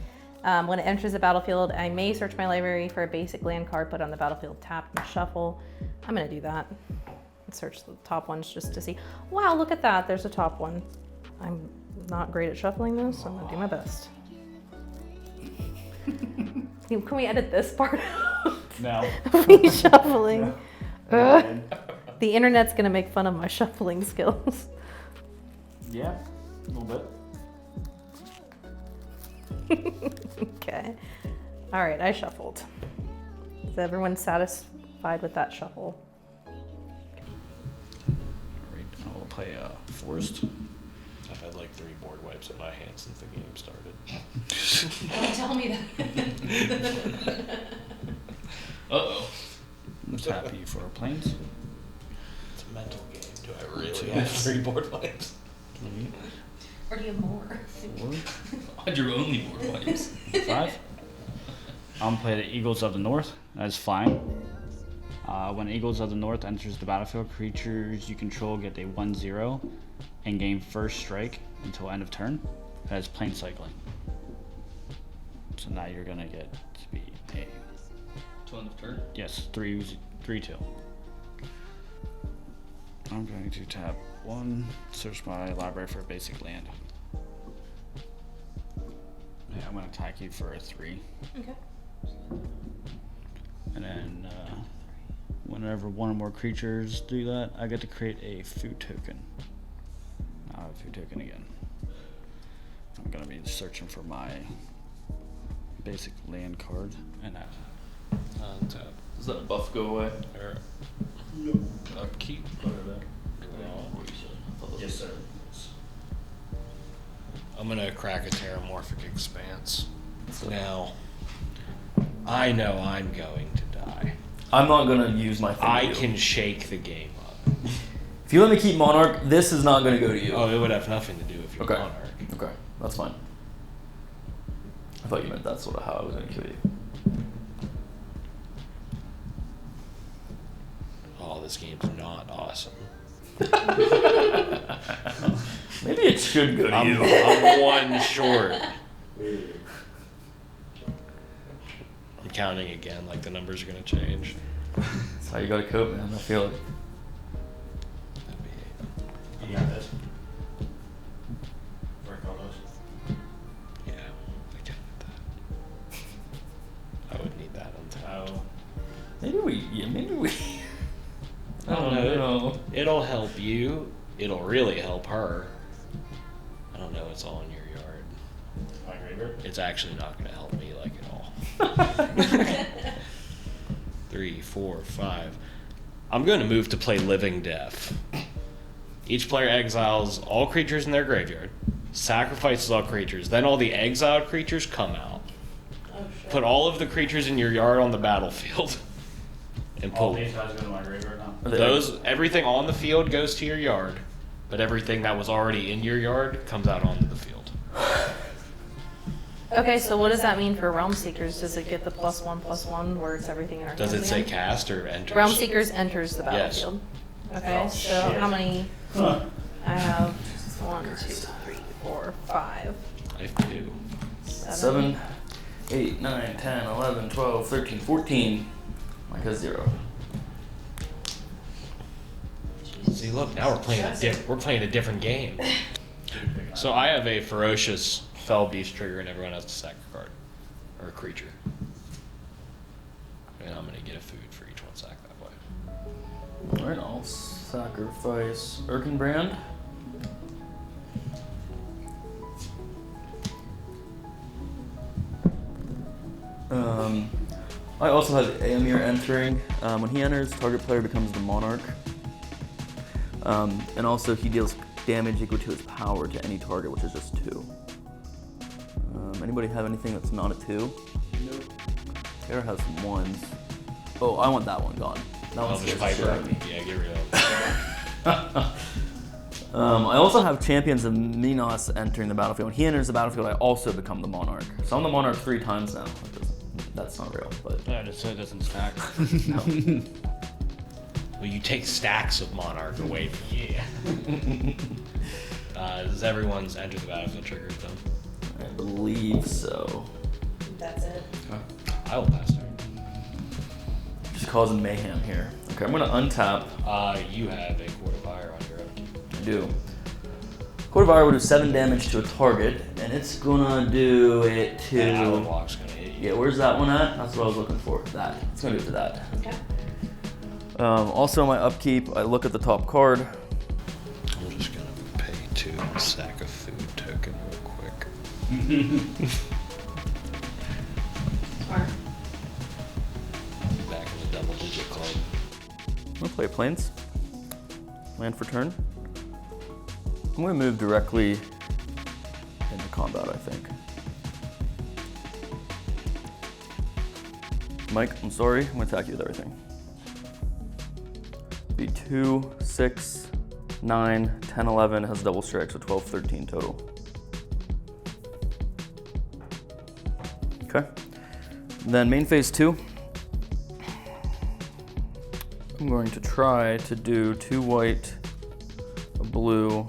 When it enters the battlefield, I may search my library for a basic land card, put on the battlefield, tap, and shuffle. I'm going to do that. Search the top ones just to see. Wow, look at that. There's a top one. I'm not great at shuffling this, so I'm going to do my best. Can we edit this part out? No. Me shuffling. The internet's going to make fun of my shuffling skills. Yeah, a little bit. Okay. All right, I shuffled. Is everyone satisfied with that shuffle? Alright, I'll play Forest. I've had like 3 board wipes in my hand since the game started. Don't tell me that. Uh-oh. Let's tap you for planes. It's a mental game. Do I really have 3 board wipes? Or do you have more? 4, On your only board wipes. 5. I'm gonna play the Eagles of the North. That's flying. When Eagles of the North enters the battlefield, creatures you control get a 1/0 and gain first strike until end of turn. That's plane cycling. So now you're gonna get to be a Till end of turn. yes 3/2. I'm going to tap 1, search my library for a basic land. Yeah, I'm gonna attack you for a 3. Okay. And then whenever one or more creatures do that, I get to create a food token. I'll have a food token again. I'm gonna be searching for my basic land card and that. Untap. Does that buff go away? Or upkeep. Yes, sir. I'm gonna crack a Terramorphic Expanse. Now, I know I'm going to die. I'm not gonna use my thing. I to you. can shake the game up. If you let me keep Monarch, this is not gonna go to you. Oh, it would have nothing to do if you're Okay. Monarch. Okay, that's fine. I thought you meant that's sort of how I was gonna kill you. Oh, this game's not awesome. Maybe it should go to you. I'm 1 short. I'm counting again, like the numbers are gonna change. That's how you gotta cope, man. I feel it. That'd be 8. You got this. Work on those. Yeah, I can get that. I would need that on top. Maybe we. I don't know. It'll help you. It'll really help her. I don't know. It's all in your yard. My graveyard? It's actually not going to help me like at all. 3, 4, 5. I'm going to move to play Living Death. Each player exiles all creatures in their graveyard, sacrifices all creatures, then all the exiled creatures come out. Put all of the creatures in your yard on the battlefield. And All pull these guys go to my graveyard now. everything on the field goes to your yard, but everything that was already in your yard comes out onto the field. Okay, so what does that mean for Realm Seekers? Does it get the +1/+1 where it's everything in our Does it hands say again? cast or enters? Realm Seekers enters the Yes. battlefield. Okay, Oh, so shit. how many? I have 1, 2, 3, 4, 5. I have 2. 7, 8, 9, 10, 11, 12, 13, 14. Mike has 0. See, look, now we're playing a different game. So I have a ferocious fell beast trigger, and everyone has to sack a card or a creature, and I'm gonna get a food for each one sacked that way. Alright, I'll sacrifice Erkenbrand. I also have Aemir entering. When he enters, target player becomes the monarch. And also he deals damage equal to his power to any target, which is just 2. Anybody have anything that's not a 2? Nope. Kara has some 1s. Oh, I want that one gone. That one's Elvish scares the shit out Piper. of me. Yeah, get rid of it. I also have Champions of Minos entering the battlefield. When he enters the battlefield, I also become the Monarch. So I'm the Monarch 3 times now. That's not real, but Yeah, just so it doesn't stack. no. Well, you take stacks of monarch away from you. Is everyone's enter the battlefield triggers done? I believe so. That's it. I will pass turn. Just causing mayhem here. Okay, I'm gonna untap. You have a Court of Fire on your own. I do. Court of Fire will do 7 damage to a target, and it's gonna do it to. And Island Block's gonna hit you. Yeah, where's that one at? That's what I was looking for. That. It's gonna do it to that. Okay. Also, my upkeep, I look at the top card. I'm just gonna pay 2 and sack a food token real quick. Smart. Back in the double-digit club. I'm gonna play Plains. Land for turn. I'm gonna move directly into combat, I think. Mike, I'm sorry. I'm gonna attack you with everything. Be 2, 6, 9, 10, 11. It has double strike, so 12, 13 total. Okay. Then main phase 2. I'm going to try to do 2 white, a blue,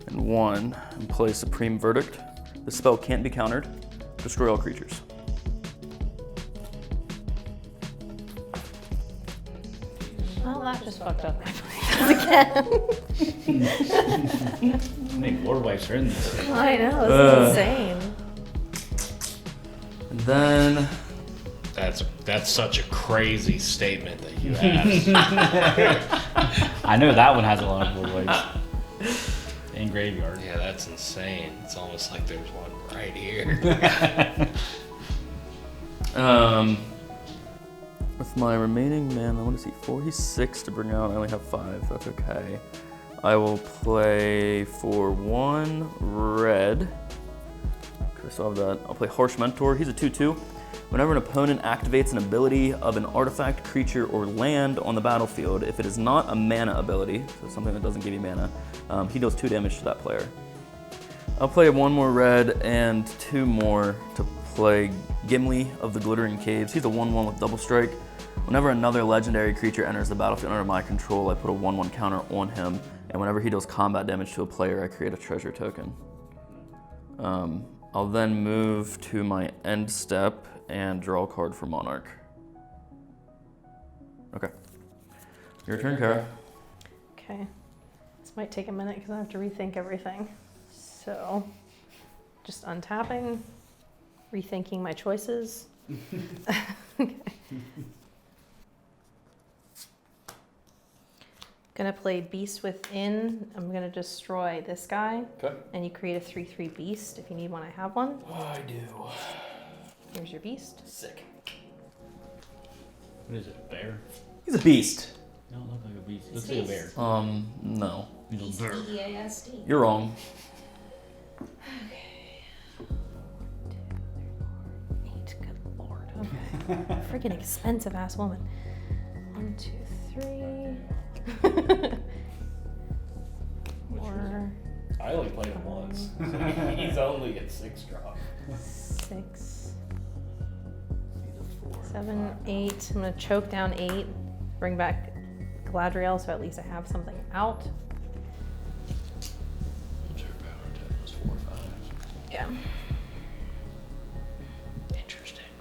and 1, and play Supreme Verdict. The spell can't be countered. Destroy all creatures. Well, that just fucked up my plans again. How many Lord Wipes are in this? I know, this is insane. And then That's such a crazy statement that you asked. I know that one has a lot of Lord Wipes. In graveyard. Yeah, that's insane. It's almost like there's one right here. With my remaining mana, I want to see 46 to bring out. I only have 5. That's okay. I will play for 1 red. Okay, so I have that. I'll play Harsh Mentor. He's a 2/2. Whenever an opponent activates an ability of an artifact, creature, or land on the battlefield, if it is not a mana ability, so something that doesn't give you mana, he deals 2 damage to that player. I'll play 1 more red and 2 more to play Gimli of the Glittering Caves. He's a 1/1 with double strike. Whenever another legendary creature enters the battlefield under my control, I put a 1/1 counter on him, and whenever he deals combat damage to a player, I create a treasure token. I'll then move to my end step and draw a card for Monarch. Okay. Your turn, Kara. Okay. This might take a minute because I have to rethink everything. So, just untapping, rethinking my choices. Okay. Gonna play Beast Within. I'm gonna destroy this guy. Okay. And you create a 3/3 beast. If you need one, I have one. I do. Here's your beast. Sick. What is it, a bear? He's a beast. You don't look like a beast. It looks like a bear. No. He's a bear. EASD. You're wrong. Okay. 8. Good lord. Okay. Freaking expensive ass woman. 1, 2, 3. 4. I only played him once. So he's only at 6 drop. 6. 7, 8. I'm gonna choke down 8. Bring back Galadriel, so at least I have something out. Your power attack was 4 or 5. Yeah. Interesting.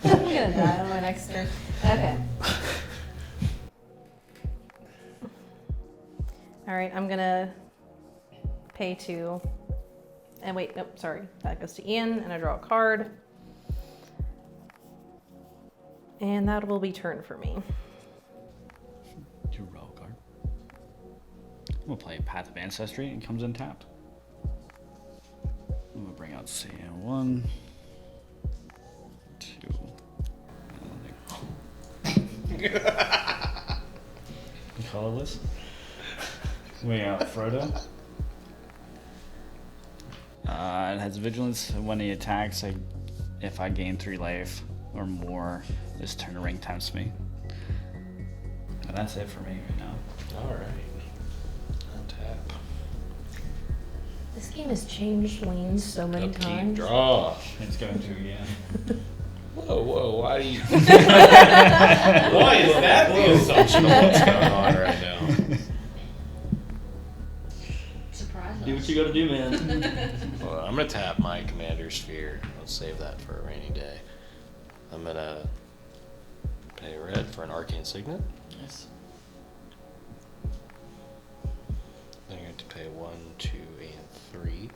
I'm gonna die on my next turn. Okay. Alright, I'm gonna pay 2. And wait, nope, sorry. That goes to Ian, and I draw a card. And that will be turn for me. Do a roll card. I'm gonna play Path of Ancestry and comes in tapped. I'm gonna bring out Sam 1, 2. Colorless. We got Frodo. It has vigilance when he attacks. If I gain 3 life or more, this turn ring times me. And that's it for me right now. Alright. Untap. This game has changed lanes so many Upkeep, times. draw. It's going to again. Whoa, why do you... Why is that the assumption of what's going on right now? Surprise Do us. what you gotta do, man. Well, I'm gonna tap my commander sphere. I'll save that for a rainy day. I'm gonna pay red for an arcane signet. Nice. Then I'm going to pay 1, 2, and 3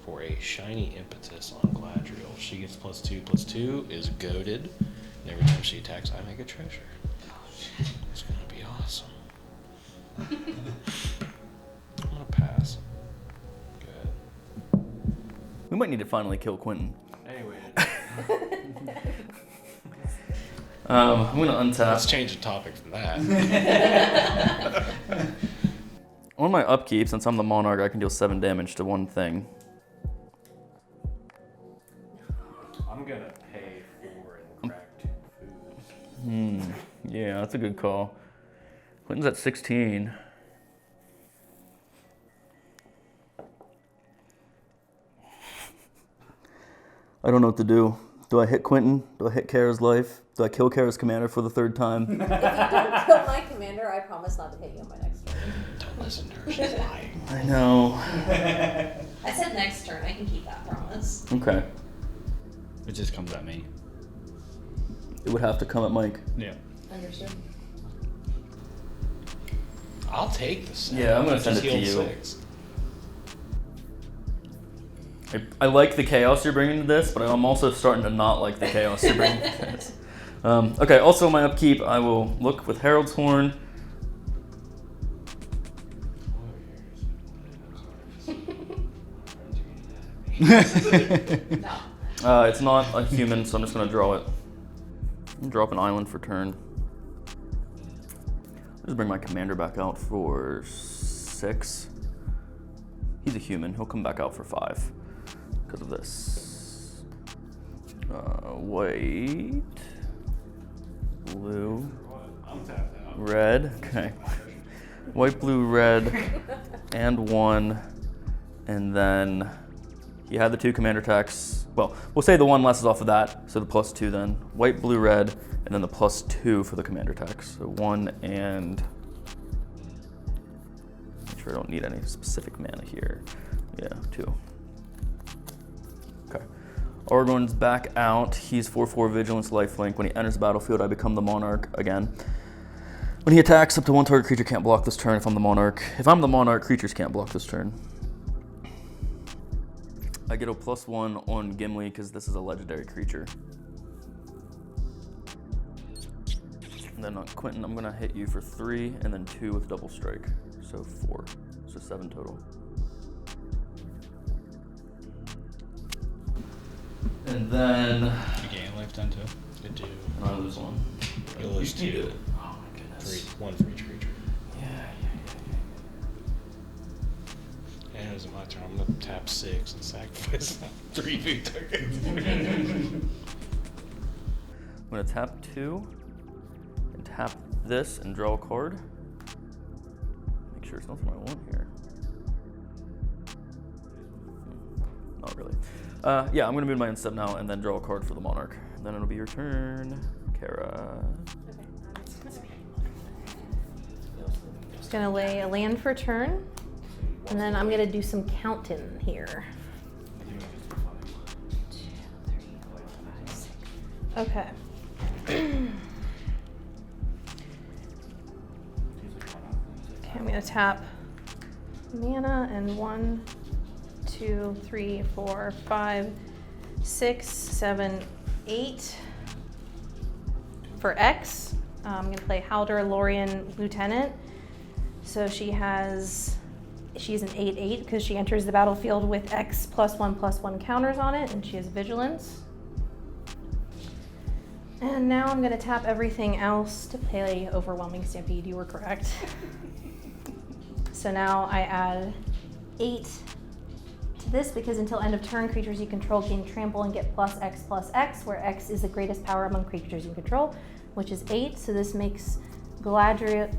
for a shiny impetus on Galadriel. She gets +2/+2, is goaded, and every time she attacks, I make a treasure. It's gonna be awesome. I'm gonna pass. Good. We might need to finally kill Quinton. Anyway, I'm gonna untap. let's change the topic from that. On my upkeep, since I'm the monarch, I can deal 7 damage to one thing. I'm gonna pay for and crack 2 foods. Yeah, that's a good call. Quinton's at 16. I don't know what to do. Do I hit Quinton? Do I hit Kara's life? Do I kill Kara's commander for the 3rd time? If you don't kill my commander, I promise not to hit you on my next turn. Don't listen to her, she's lying. I know. I said next turn. I can keep that promise. Okay. It just comes at me. It would have to come at Mike. Yeah. Understood. I'll take the 7. Yeah, I'm gonna I send just it to healed you. 6. I like the chaos you're bringing to this, but I'm also starting to not like the chaos you're bringing to this. Okay, also my upkeep, I will look with Herald's Horn. No. It's not a human, so I'm just gonna draw it. Drop an island for turn. Just bring my commander back out for 6. He's a human, he'll come back out for 5 because of this. White, blue, I'm tapped out. red, okay. White, blue, red, and 1, and then he had the 2 commander attacks. Well, we'll say the 1 less is off of that, so the +2 then. White, blue, red, and then the +2 for the commander attacks. So 1 and... Make sure I don't need any specific mana here. Yeah, 2. Okay. Aragorn's back out. He's 4/4 Vigilance Lifelink. When he enters the battlefield, I become the monarch again. When he attacks, up to 1 target creature can't block this turn if I'm the monarch. If I'm the monarch, creatures can't block this turn. I get a +1 on Gimli because this is a legendary creature. And then on Quinton, I'm gonna hit you for 3 and then 2 with double strike. So 4, so 7 total. And then You gain life then too. I do. I lose 1. You'll lose 2. Oh my goodness. 1 for each creature. Yeah. And it was my turn. I'm gonna tap 6 and sacrifice 3 food tokens. I'm gonna tap 2 and tap this and draw a card. Make sure it's nothing I want here. Not really. Yeah, I'm gonna move my end step now and then draw a card for the monarch. Then it'll be your turn, Kara. Just gonna lay a land for turn, and then I'm gonna do some counting here. 2, 3, 4, 5, 6. Okay. Okay, I'm gonna tap mana and 1, 2, 3, 4, 5, 6, 7, 8. For X, I'm gonna play Halder Lorien Lieutenant. So she's an 8/8 because she enters the battlefield with X +1/+1 counters on it, and she has vigilance. And now I'm gonna tap everything else to play Overwhelming Stampede. You were correct. So now I add 8 to this because until end of turn, creatures you control gain trample and get +X/+X, where X is the greatest power among creatures you control, which is 8. So this makes Galadriel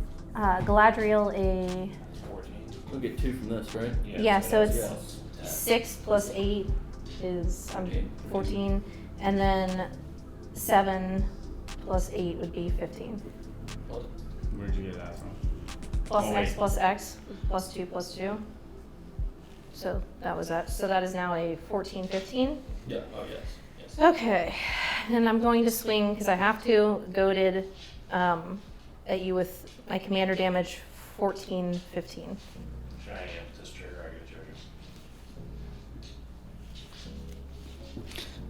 a 14. We'll get 2 from this, right? yeah. So it's Yes. 6 + 8 is 14, and then 7 plus 8 would be 15. Where'd you get that from? Plus Oh, X wait. plus X plus 2 plus 2. So that was that. So that is now a 14, 15. Yeah. Oh yes. Yes. Okay, and I'm going to swing because I have to. Goaded at you with my commander damage 14, 15. Try again with this trigger, I get trigger.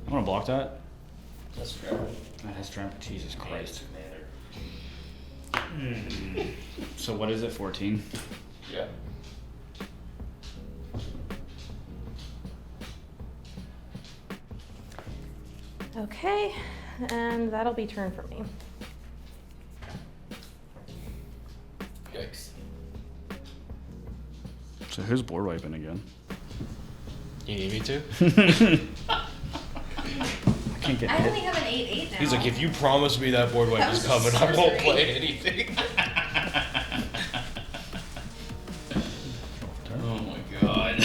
I'm gonna block that. That's fair. That has strength. Jesus Christ. Commander. So what is it? 14. Yeah. Okay, and that'll be turn for me. Yikes. So who's board wiping again? You need me to? I can't get I hit. only have an 8/8 now. He's like, if you promise me that board wipe That is was coming, I won't sorcery. play anything. Oh my god.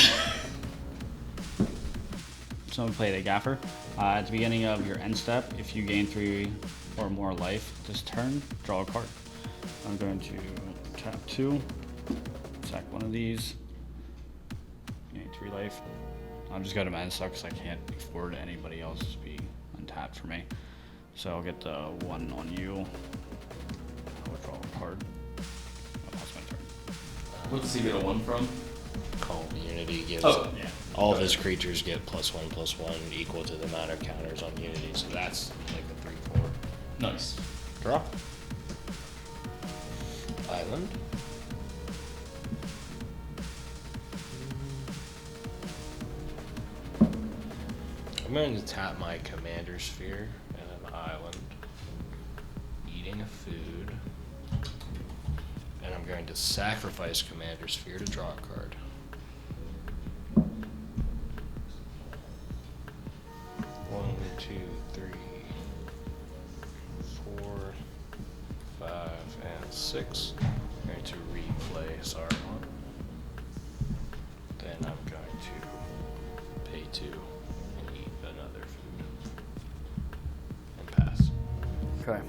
So we play the Gaffer. At the beginning of your end step, if you gain 3 or more life this turn, draw a card. I'm going to tap 2, sack one of these, gain 3 life. I'm just going to end step because I can't afford anybody else to be untapped for me. So I'll get the 1 on you. I'll withdraw a card. Oh, that's my turn. What does he get a 1 from? Calm Unity gives Oh, Yeah. all of his creatures get +1/+1 equal to the amount of counters on Unity. So that's like a 3/4. Nice. Draw. Island. I'm going to tap my commander sphere and an island. Eating a food. And I'm going to sacrifice commander sphere to draw a card. One, two, three, 4, 5, and 6. I'm going to replay Saruman. Then I'm going to pay 2 and eat another food. And pass. Okay.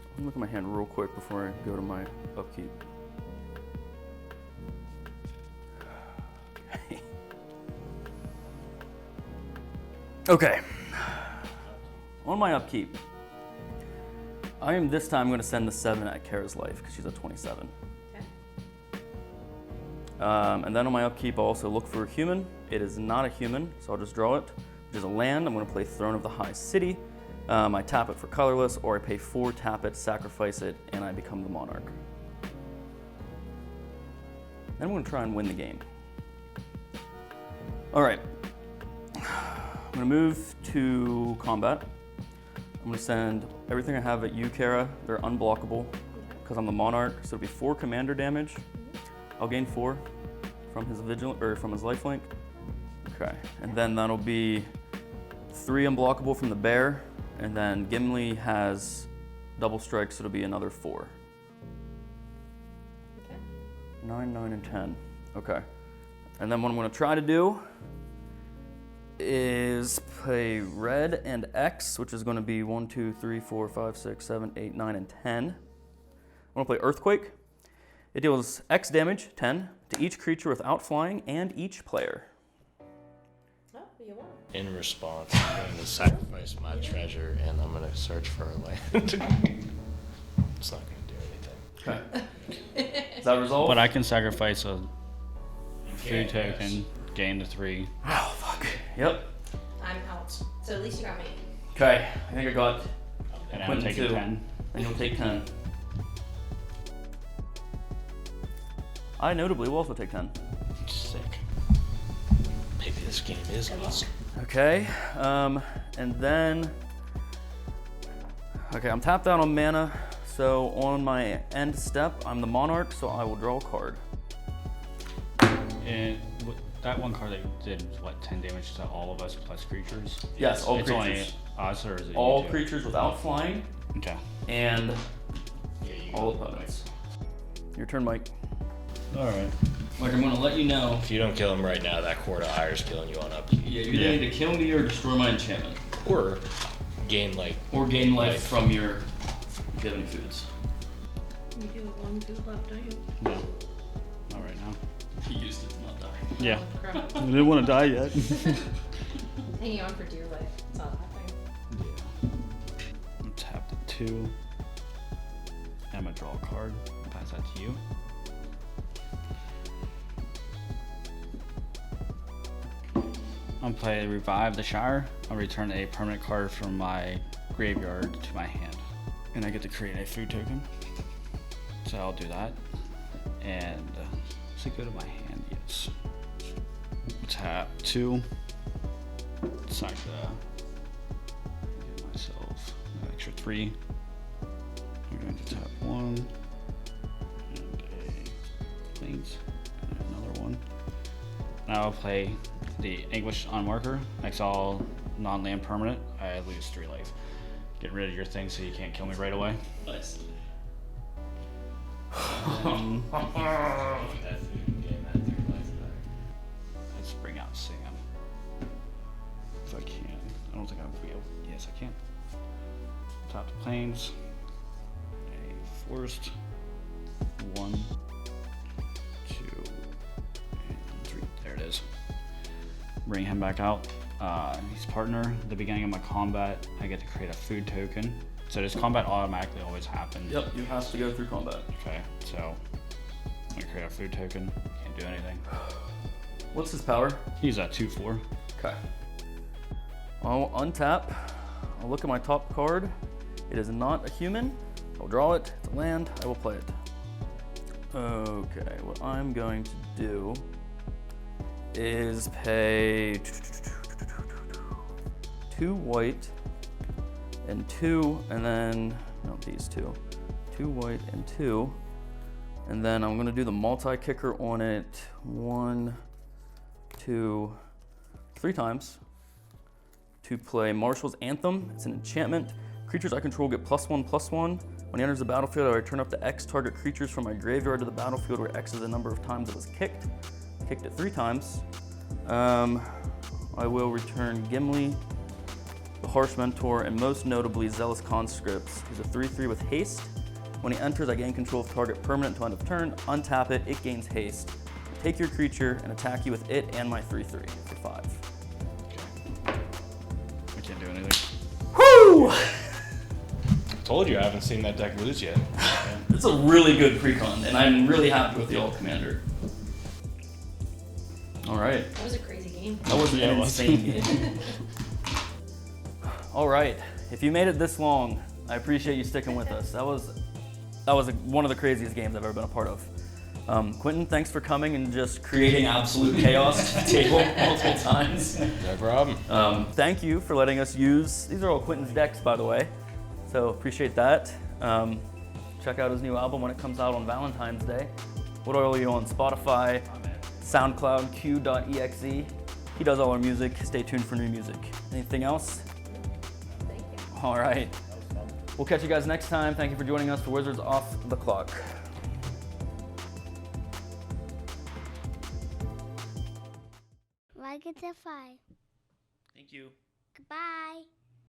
Let me look at my hand real quick before I go to my upkeep. Okay. On my upkeep, I am this time going to send the 7 at Kara's life because she's a 27. Okay. And then on my upkeep, I'll also look for a human. It is not a human, so I'll just draw it. Which is a land. I'm going to play Throne of the High City. I tap it for colorless, or I pay 4, tap it, sacrifice it, and I become the monarch. Then I'm going to try and win the game. All right. I'm going to move to combat. I'm going to send everything I have at you, Kara. They're unblockable because I'm the monarch, so it'll be 4 commander damage. I'll gain 4 from his from his lifelink. Okay, and then that'll be 3 unblockable from the bear, and then Gimli has double strike, so it'll be another 4. Okay. 9, 9, and 10. Okay. And then what I'm going to try to do is play red and X, which is going to be 1, 2, 3, 4, 5, 6, 7, 8, 9, and 10. I'm going to play Earthquake. It deals X damage, 10, to each creature without flying and each player. Oh, you won. In response, I'm going to sacrifice my treasure and I'm going to search for a land. It's not going to do anything. Okay. Is that resolved? But I can sacrifice a can, food token, gain the 3. Oh, fuck. Yep. I'm out. So at least you got me. Okay. I think I got. And I'm Quinton taking 2. 10. And you'll take 10. I notably will also take 10. Sick. Maybe this game is awesome. Okay, and then, okay, I'm tapped out on mana, so on my end step, I'm the monarch, so I will draw a card. And that one card that you did, what, 10 damage to all of us plus creatures? Yes, all it's creatures. only us, or is it All you two? creatures without flying, Okay. and Yeah, you all got it. opponents. Your turn, Mike. Alright. Like, I'm gonna let you know. If you don't kill him right now, that Court of Ire's killing you on upkeep. Yeah, you either need to kill me or destroy my enchantment. Or gain like. Or gain life from your giving foods. You do have 1 food left, don't you? No. Not right now. He used it to not die. Yeah. Oh, crap. I didn't want to die yet. Hanging on for dear life. It's not happening. I'm tapped at 2. I'm gonna draw a card and pass that to you. I'm play Revive the Shire. I'll return a permanent card from my graveyard to my hand. And I get to create a food token. So I'll do that. And does it go to my hand? Yes. Tap 2. Sack give myself an extra 3. I'm going to tap 1. And a plains. And another one. Now I'll play the English on marker. Exile non-land permanent. I lose 3 life. Get rid of your thing so you can't kill me right away. Nice. Let's bring out Sam. If I can. I don't think I'll be able. Yes, I can. Top the plains. A forest. 1, 2, and 3. There it is. Bring him back out. He's partner. At the beginning of my combat, I get to create a food token. So does combat automatically always happen? Yep, you have to go through combat. Okay, so I'm gonna create a food token. Can't do anything. What's his power? He's at 2/4. Okay. I'll untap. I'll look at my top card. It is not a human. I'll draw it. It's a land. I will play it. Okay, what I'm going to do is pay 2 white and 2, and then, no, these 2. 2 white and 2. And then I'm gonna do the multi-kicker on it 1, 2, 3 times to play Marshal's Anthem. It's an enchantment. Creatures I control get +1/+1. When he enters the battlefield, I return up to X target creatures from my graveyard to the battlefield, where X is the number of times it was kicked. Kicked it 3 times. I will return Gimli, the Harsh Mentor, and most notably Zealous Conscripts. He's a 3/3 with haste. When he enters, I gain control of target permanent until end of turn. Untap it, it gains haste. Take your creature and attack you with it and my 3/3 for 5. I can't do anything. Woo! Told you I haven't seen that deck lose yet. It's a really good precon, and I'm really happy with the Alt Commander. All right. That was a crazy game. That was Yeah, it an was. insane game. All right, if you made it this long, I appreciate you sticking with us. That was one of the craziest games I've ever been a part of. Quinton, thanks for coming and just creating absolute chaos to the table multiple times. No problem. Thank you for letting us use, these are all Quinton's decks, by the way, so appreciate that. Check out his new album when it comes out on Valentine's Day. What are you on? Spotify, SoundCloud, q.exe. He does all our music. Stay tuned for new music. Anything else? Thank you. All right. We'll catch you guys next time. Thank you for joining us for Wizards Off the Clock. Like it to 5. Thank you. Goodbye.